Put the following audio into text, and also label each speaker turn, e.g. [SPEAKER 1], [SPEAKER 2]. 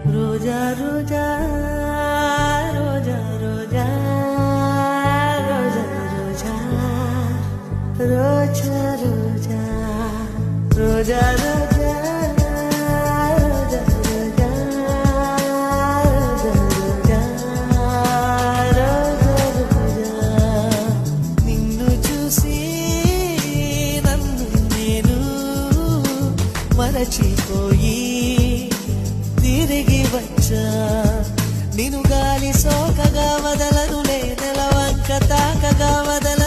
[SPEAKER 1] రోజా రోజా రోజా రోజా రోజా రోజా రోజా రోజా రోజా రోజా మరచిపోయి తిరిగి వచ్చా నిన్ను గాలి సోకగా వదలనులే నెలవంక తాకగా వదల